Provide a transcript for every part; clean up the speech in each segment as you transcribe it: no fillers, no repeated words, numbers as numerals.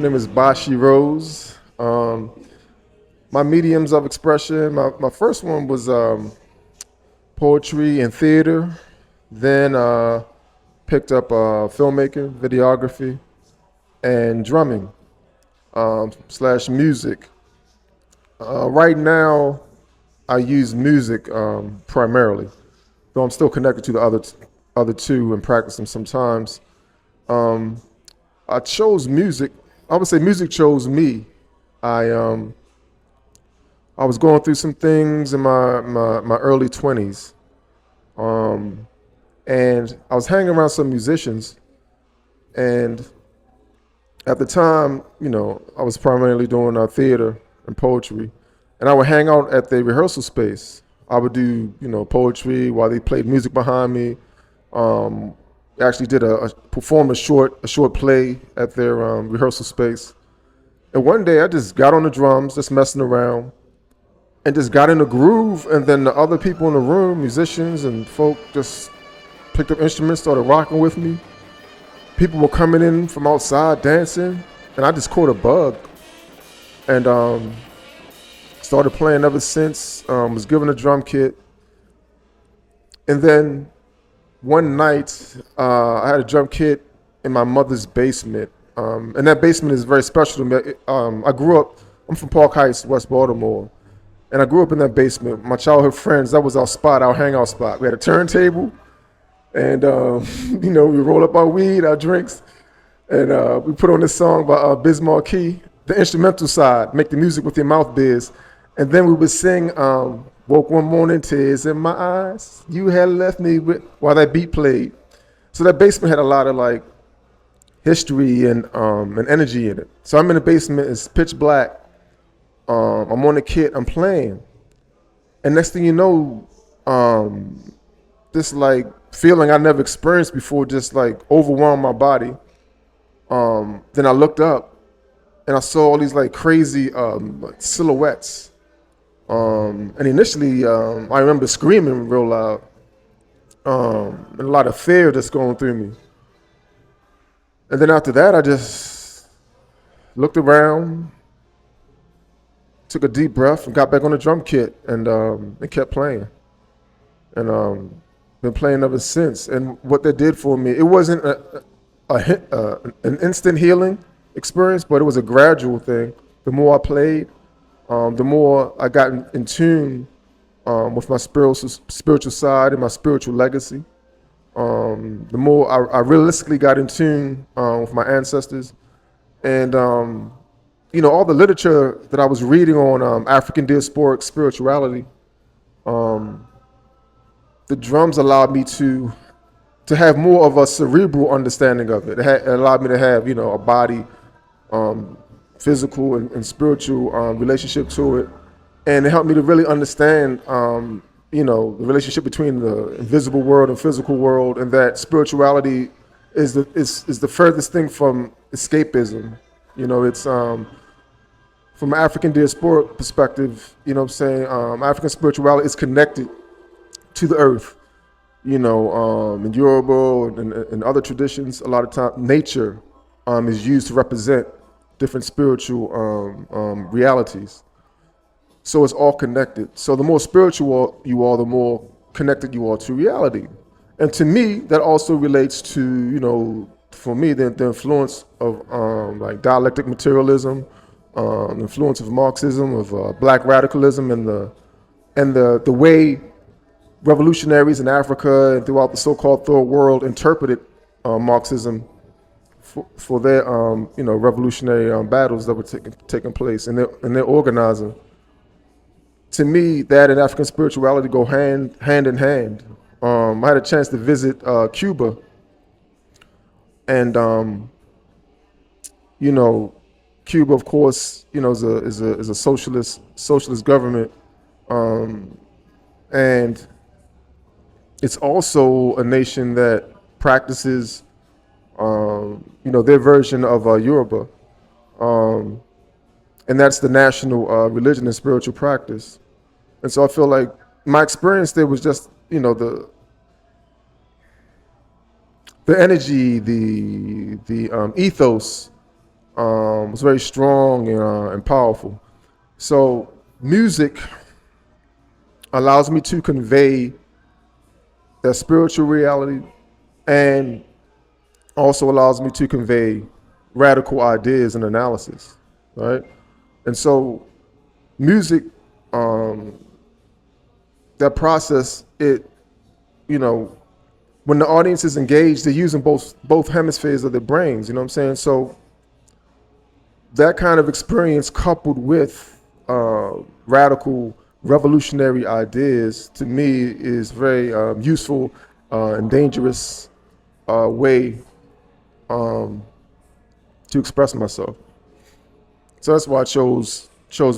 name is Bashi Rose. My mediums of expression, my first one was poetry and theater. Then picked up filmmaking, videography, and drumming slash music. Right now, I use music primarily, though I'm still connected to the other two and practice them sometimes. Um, I chose music. I would say music chose me. I um, I was going through some things in my early 20s, um, and I was hanging around some musicians. And at the time, I was primarily doing theater and poetry, and I would hang out at the rehearsal space. I would do, poetry while they played music behind me. Um, Actually did perform a short play at their rehearsal space. And one day I just got on the drums, just messing around, and just got in the groove. And then the other people in the room, musicians and folk, just picked up instruments, started rocking with me. People were coming in from outside dancing, and I just caught a bug and started playing ever since. Was given a drum kit, and then one night I had a drum kit in my mother's basement, and that basement is very special to me. I'm from Park Heights, West Baltimore, and I grew up in that basement. My childhood friends, that was our spot, our hangout spot. We had a turntable, and we roll up our weed, our drinks, and we put on this song by Biz Markie, the instrumental side, "Make the Music with Your Mouth Biz," and then we would sing "Woke One Morning, Tears in My Eyes, You Had Left Me With," while that beat played. So that basement had a lot of like history and energy in it. So I'm in the basement, it's pitch black. I'm on the kit, I'm playing, and next thing you know, this like feeling I never experienced before just like overwhelmed my body. Then I looked up and I saw all these like crazy like silhouettes. And initially, I remember screaming real loud, and a lot of fear just going through me. And then after that, I just looked around, took a deep breath, and got back on the drum kit, and kept playing. And been playing ever since. And what that did for me, it wasn't an instant healing experience, but it was a gradual thing. The more I played, the more I got in tune with my spiritual side and my spiritual legacy. The more I realistically got in tune with my ancestors, and all the literature that I was reading on African diasporic spirituality. The drums allowed me to have more of a cerebral understanding of it. It allowed me to have a body, physical and spiritual relationship to it, and it helped me to really understand the relationship between the invisible world and physical world, and that spirituality is the furthest thing from escapism. It's from an African diasporic perspective, African spirituality is connected to the earth. In Yoruba and other traditions, a lot of time nature is used to represent different spiritual realities. So it's all connected. So the more spiritual you are, the more connected you are to reality. And to me, that also relates to, for me, the influence of like dialectic materialism, the influence of Marxism, of black radicalism, and the way revolutionaries in Africa and throughout the so-called third world interpreted Marxism for their revolutionary battles that were taking place, and their organizing. To me, that and African spirituality go hand in hand. I had a chance to visit Cuba, and Cuba, of course, is a socialist government, and it's also a nation that practices, their version of Yoruba, and that's the national religion and spiritual practice. And so I feel like my experience there was just, the energy, the ethos was very strong and powerful. So music allows me to convey that spiritual reality, and also allows me to convey radical ideas and analysis, right? And so music, that process, it, you know, when the audience is engaged, they're using both hemispheres of their brains, you know what I'm saying? So that kind of experience coupled with radical revolutionary ideas, to me, is very useful and dangerous way to express myself. So that's why I chose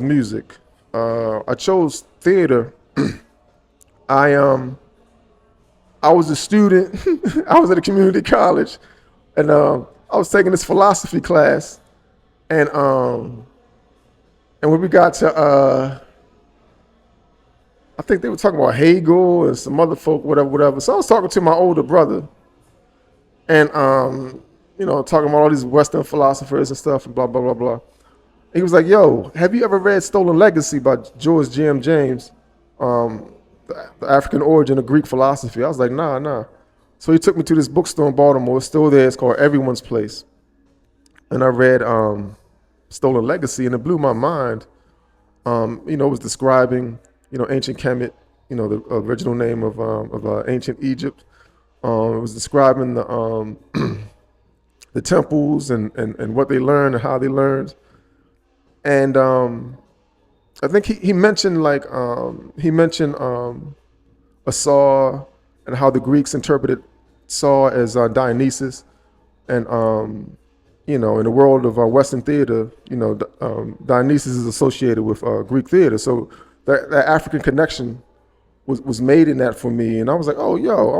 music. I chose theater. I was a student. I was at a community college, and I was taking this philosophy class, and when we got to I think they were talking about Hegel and some other folk, whatever. So I was talking to my older brother, and talking about all these Western philosophers and stuff, and blah blah blah blah. He was like, "Yo, have you ever read Stolen Legacy by George G.M. James, the African Origin of Greek Philosophy?" I was like, "Nah." So he took me to this bookstore in Baltimore. It's still there. It's called Everyone's Place, and I read Stolen Legacy, and it blew my mind. It was describing, ancient Kemet, the original name of ancient Egypt. It was describing the temples and what they learned and how they learned. And I think he mentioned a saw, and how the Greeks interpreted saw as Dionysus, and in the world of Western theater, Dionysus is associated with Greek theater. So that African connection was made in that for me, and I was like, oh, yo, I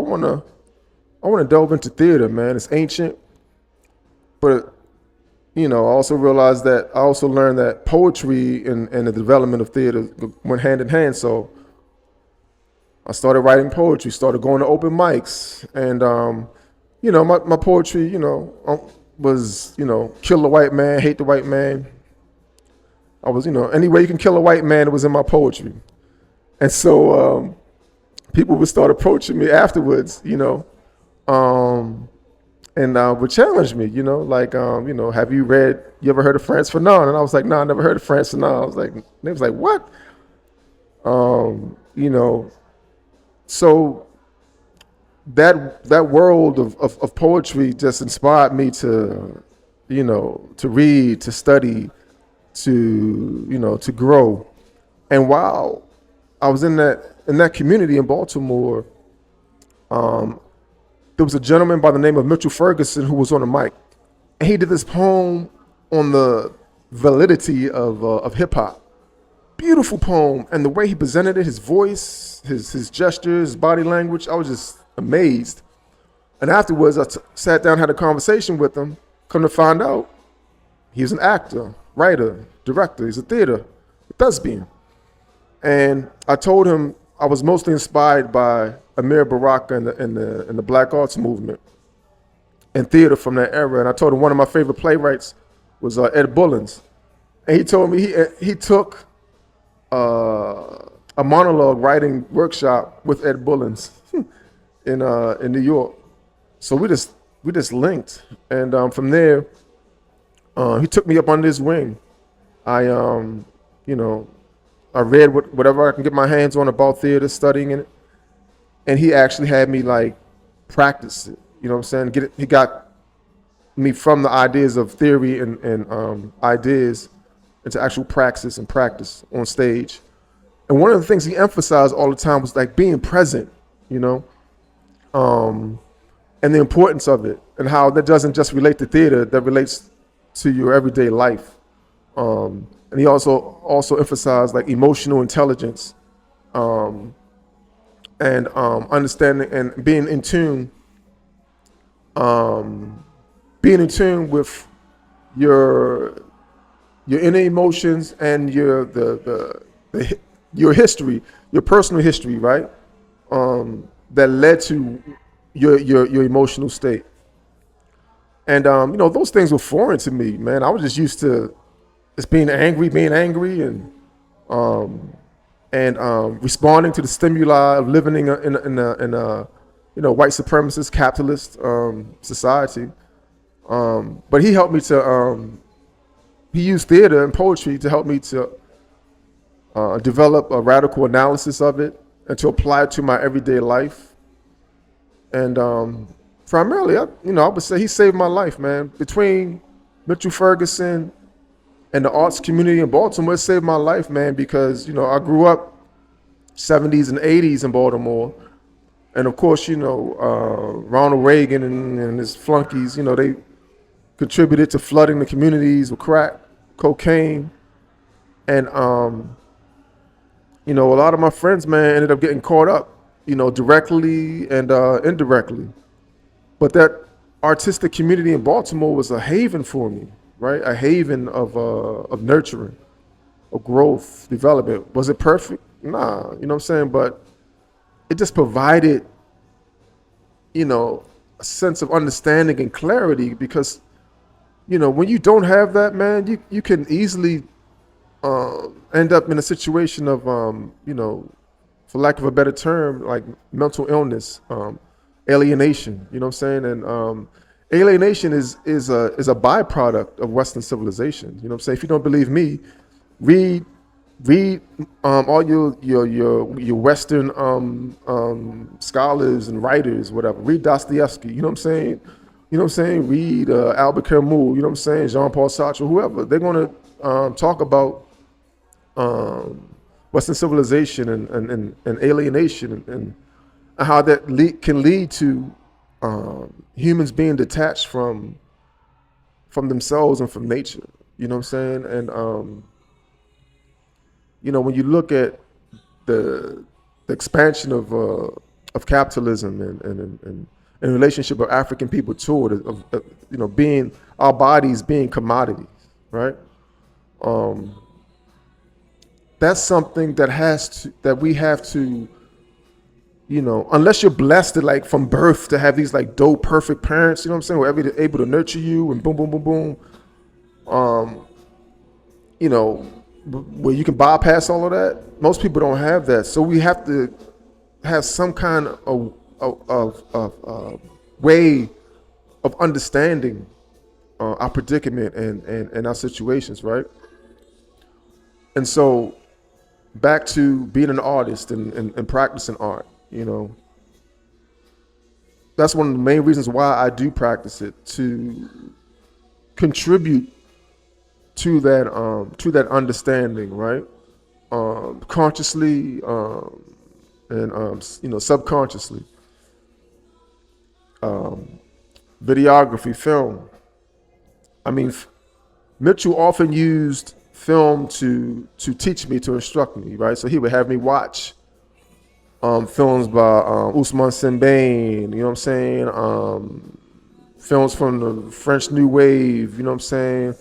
wanna delve into theater, man. It's ancient, but I also realized that I also learned that poetry and the development of theater went hand in hand. So I started writing poetry, started going to open mics, and my poetry, was kill the white man, hate the white man. I was, any way you can kill a white man, it was in my poetry. And so people would start approaching me afterwards, and would challenge me, have you ever heard of Frantz Fanon? And I was like, no, I never heard of Frantz Fanon. I was like, they was like, what? So that world of poetry just inspired me to read, to study, to grow. And while I was in that community in Baltimore, there was a gentleman by the name of Mitchell Ferguson who was on the mic, and he did this poem on the validity of hip hop. Beautiful poem, and the way he presented it, his voice, his gestures, his body language, I was just amazed. And afterwards, I sat down, had a conversation with him. Come to find out, he's an actor, writer, director. He's a thespian. And I told him I was mostly inspired by Amir Baraka and the Black Arts movement and theater from that era. And I told him one of my favorite playwrights was Ed Bullins. And he told me he took a monologue writing workshop with Ed Bullins in New York. So we just linked, and from there, he took me up under his wing. I read whatever I can get my hands on about theater, studying it, and he actually had me practice it. You know what I'm saying? He got me from the ideas of theory and ideas into actual praxis and practice on stage. And one of the things he emphasized all the time was being present, and the importance of it, and how that doesn't just relate to theater, that relates to your everyday life. And he also emphasized emotional intelligence, and understanding and being in tune with your inner emotions and your history, your personal history, right? That led to your emotional state. And those things were foreign to me, man. I was just used to just being angry, and responding to the stimuli of living in a white supremacist capitalist society. But he helped me to he used theater and poetry to help me to develop a radical analysis of it and to apply it to my everyday life. And primarily, I would say he saved my life, man. Between Mitchell Ferguson and the arts community in Baltimore, it saved my life, man, because, I grew up 70s and 80s in Baltimore. And of course, Ronald Reagan and his flunkies, they contributed to flooding the communities with crack, cocaine. And, a lot of my friends, man, ended up getting caught up, directly and indirectly. But that artistic community in Baltimore was a haven for me, right? A haven of nurturing, of growth, development. Was it perfect? Nah, you know what I'm saying? But it just provided, a sense of understanding and clarity because, when you don't have that, man, you can easily end up in a situation of, for lack of a better term, like mental illness, alienation, you know what I'm saying? And alienation is a byproduct of Western civilization. You know what I'm saying? If you don't believe me, read all your Western scholars and writers, whatever. Read Dostoevsky, you know what I'm saying? You know what I'm saying? Read Albert Camus, you know what I'm saying? Jean-Paul Sartre, whoever. They're going to talk about Western civilization and alienation and how that can lead to humans being detached from themselves and from nature. You know what I'm saying? And when you look at the expansion of capitalism and in relationship of African people to it, of being our bodies being commodities, right? That's something that we have to, unless you're blessed to, like, from birth to have these like dope perfect parents, you know what I'm saying, who are able to nurture you and boom boom boom boom, where you can bypass all of that. Most people don't have that, so we have to have some kind of way of understanding our predicament and our situations, right? And so back to being an artist and practicing art, that's one of the main reasons why I do practice it, to contribute to that understanding, right? Consciously and subconsciously. Videography, film. I mean, Mitchell often used film to teach me, to instruct me, right? So he would have me watch films by Ousmane Sembène, you know what I'm saying? Films from the French New Wave, you know what I'm saying?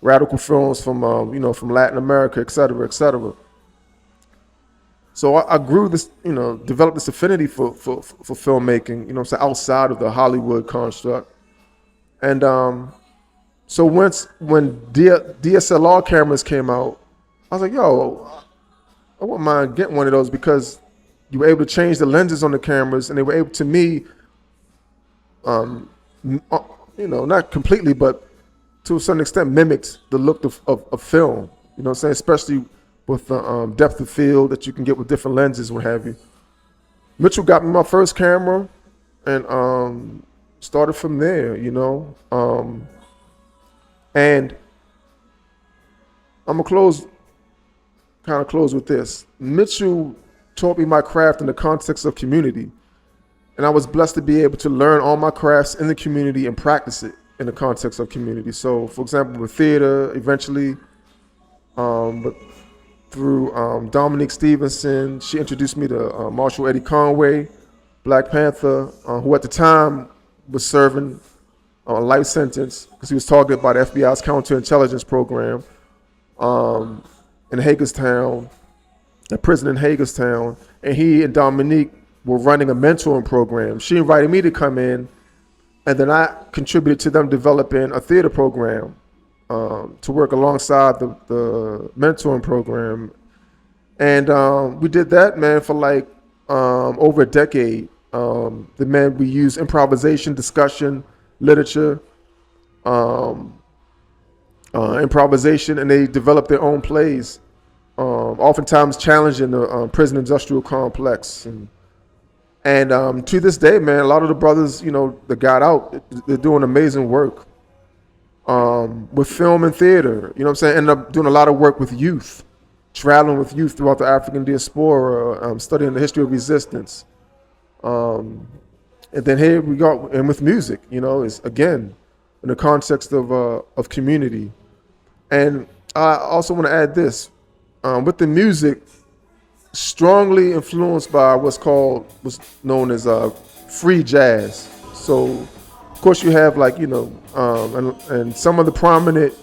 Radical films from from Latin America, et cetera, et cetera. So I grew this, developed this affinity for filmmaking, you know what I'm saying, outside of the Hollywood construct. And so when DSLR cameras came out, I was like, yo, I wouldn't mind getting one of those because you were able to change the lenses on the cameras and they were able to not completely, but to a certain extent mimicked the look of film, you know what I'm saying, especially with the depth of field that you can get with different lenses, what have you. Mitchell got me my first camera and started from there, and I'm gonna close with this. Mitchell taught me my craft in the context of community, and I was blessed to be able to learn all my crafts in the community and practice it in the context of community. So, for example, with theater, eventually, but through Dominique Stevenson, she introduced me to Marshall Eddie Conway, Black Panther, who at the time was serving a life sentence because he was targeted by the FBI's counterintelligence program in Hagerstown, a prison in Hagerstown, and he and Dominique were running a mentoring program. She invited me to come in And then I contributed to them developing a theater program to work alongside the mentoring program. And we did that, man, for like over a decade. We use improvisation, discussion, literature, um, improvisation, and they developed their own plays, oftentimes challenging the prison industrial complex. And to this day, man, a lot of the brothers, that got out, they're doing amazing work with film and theater. You know what I'm saying? Ended up doing a lot of work with youth, traveling with youth throughout the African diaspora, studying the history of resistance. Um, and then here we go, and with music, is again in the context of community. And I also want to add this with the music, strongly influenced by what's known as free jazz. So, of course, you have like and some of the prominent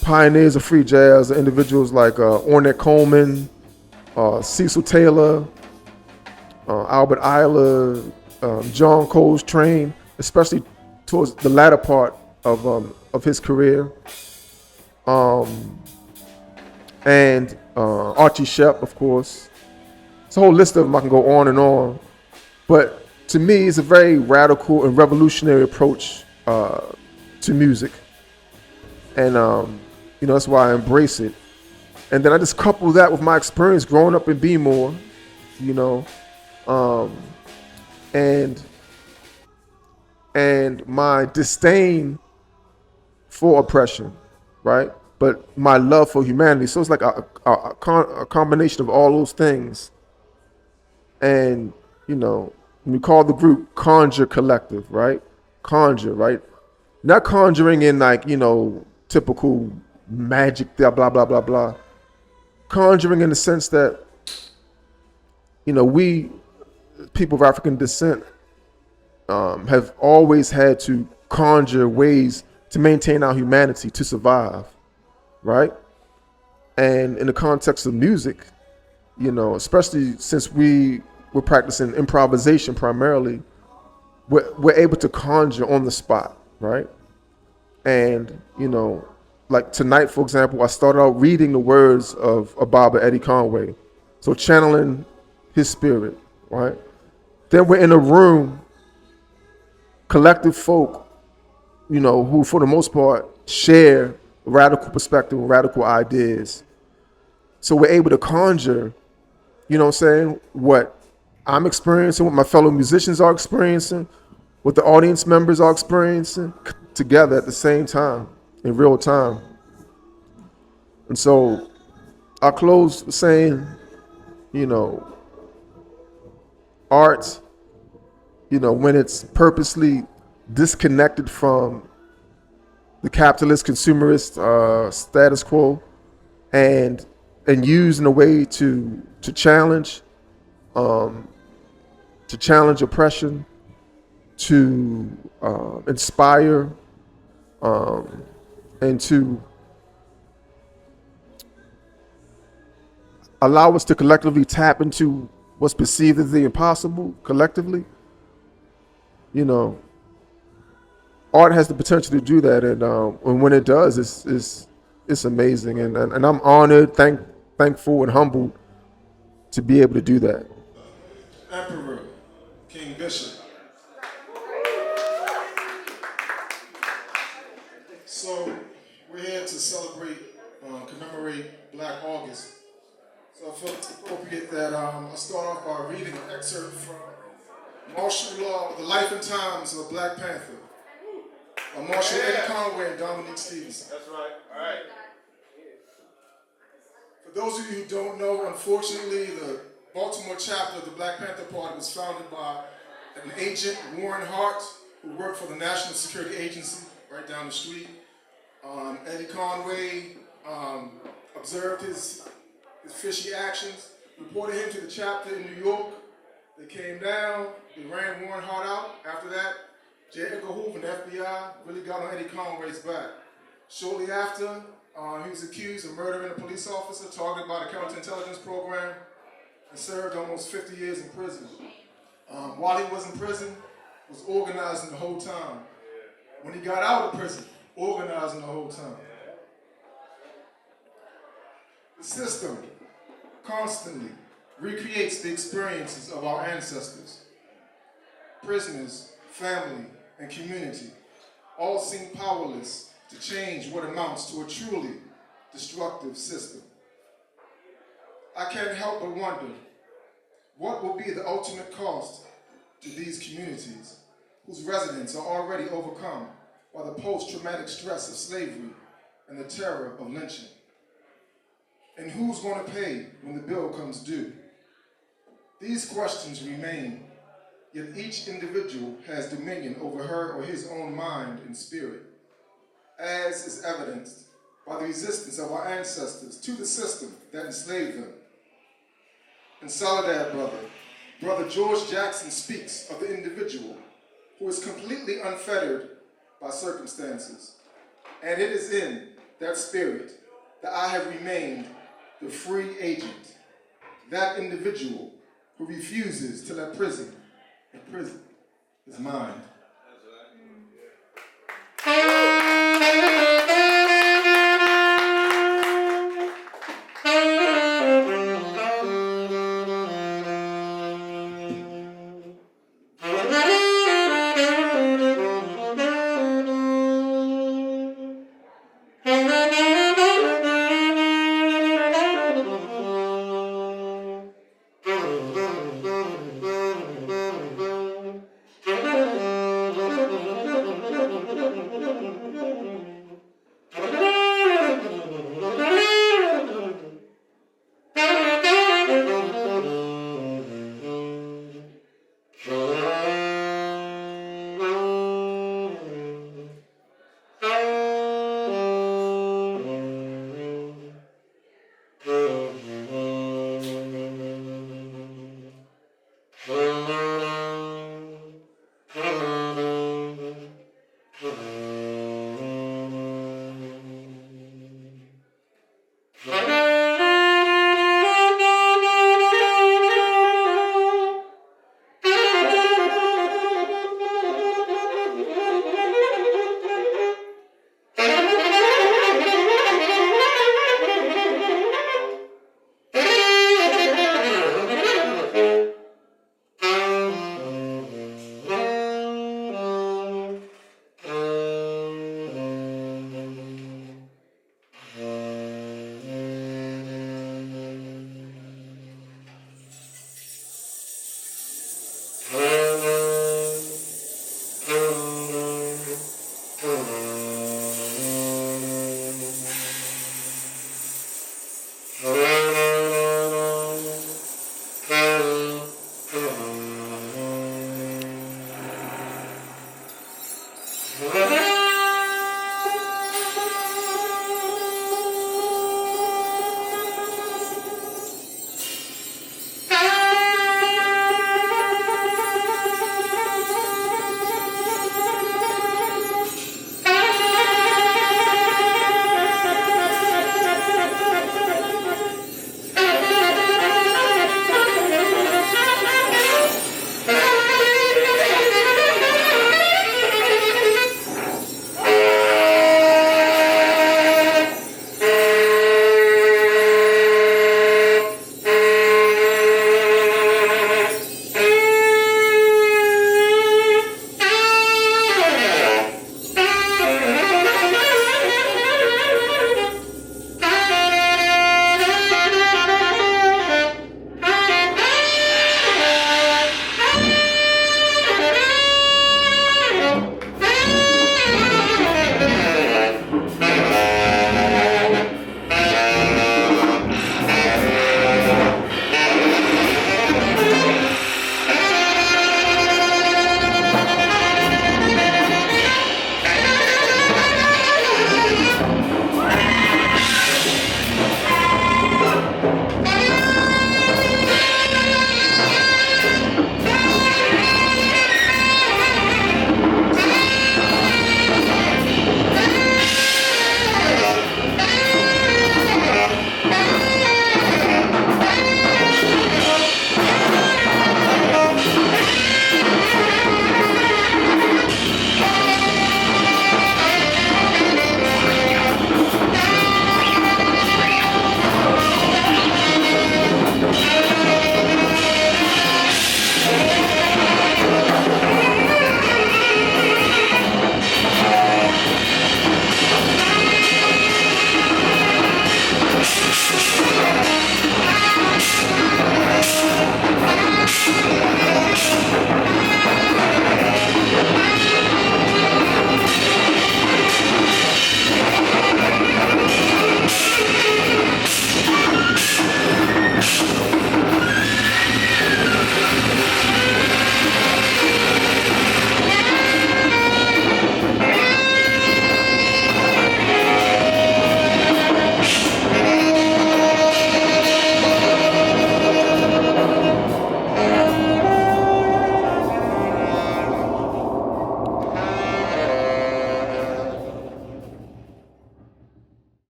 pioneers of free jazz are individuals like Ornette Coleman, Cecil Taylor, Albert Ayler, John Coltrane, especially towards the latter part of his career, and Archie Shepp, of course. It's a whole list of them. I can go on and on, but to me, it's a very radical and revolutionary approach to music, and that's why I embrace it. And then I just couple that with my experience growing up in B-more, um, and my disdain for oppression, right? But my love for humanity. So it's like a combination of all those things. And, we call the group Conjure Collective, right? Conjure, right? Not conjuring in like, typical magic, blah, blah, blah, blah, blah. Conjuring in the sense that, we, people of African descent, have always had to conjure ways to maintain our humanity, to survive, right? And in the context of music, especially since we're practicing improvisation primarily, we're able to conjure on the spot, right? And, like tonight, for example, I started out reading the words of Ababa Eddie Conway. So channeling his spirit, right? Then we're in a room, collective folk, who for the most part share radical perspective, radical ideas. So we're able to conjure, what I'm experiencing, what my fellow musicians are experiencing, what the audience members are experiencing together at the same time, in real time. And so I'll close saying, art, when it's purposely disconnected from the capitalist consumerist status quo and used in a way to challenge oppression, to inspire, and to allow us to collectively tap into what's perceived as the impossible collectively. Art has the potential to do that, and when it does, it's amazing, and I'm honored, thankful, and humbled to be able to do that. Emperor, King Bishop. So we're here to celebrate, commemorate Black August. So I felt appropriate that I start off by reading an excerpt from Martial Law, The Life and Times of Black Panther, by Marshall Eddie Conway and Dominique Stevenson. That's right. All right. For those of you who don't know, unfortunately, the Baltimore chapter of the Black Panther Party was founded by an agent, Warren Hart, who worked for the National Security Agency right down the street. Eddie Conway observed his fishy actions, reported him to the chapter in New York. They came down, they ran Warren Hart out. After that, J. Edgar Hoover and the FBI really got on Eddie Conway's back. Shortly after, he was accused of murdering a police officer targeted by the counterintelligence program and served almost 50 years in prison. While he was in prison, was organizing the whole time. When he got out of prison, organizing the whole time. The system constantly recreates the experiences of our ancestors. Prisoners, family, and community all seem powerless to change what amounts to a truly destructive system. I can't help but wonder, what will be the ultimate cost to these communities whose residents are already overcome by the post-traumatic stress of slavery and the terror of lynching? And who's going to pay when the bill comes due? These questions remain, yet each individual has dominion over her or his own mind and spirit, as is evidenced by the resistance of our ancestors to the system that enslaved them. In Soledad, Brother George Jackson speaks of the individual who is completely unfettered by circumstances. And it is in that spirit that I have remained the free agent, that individual who refuses to let prison is mine.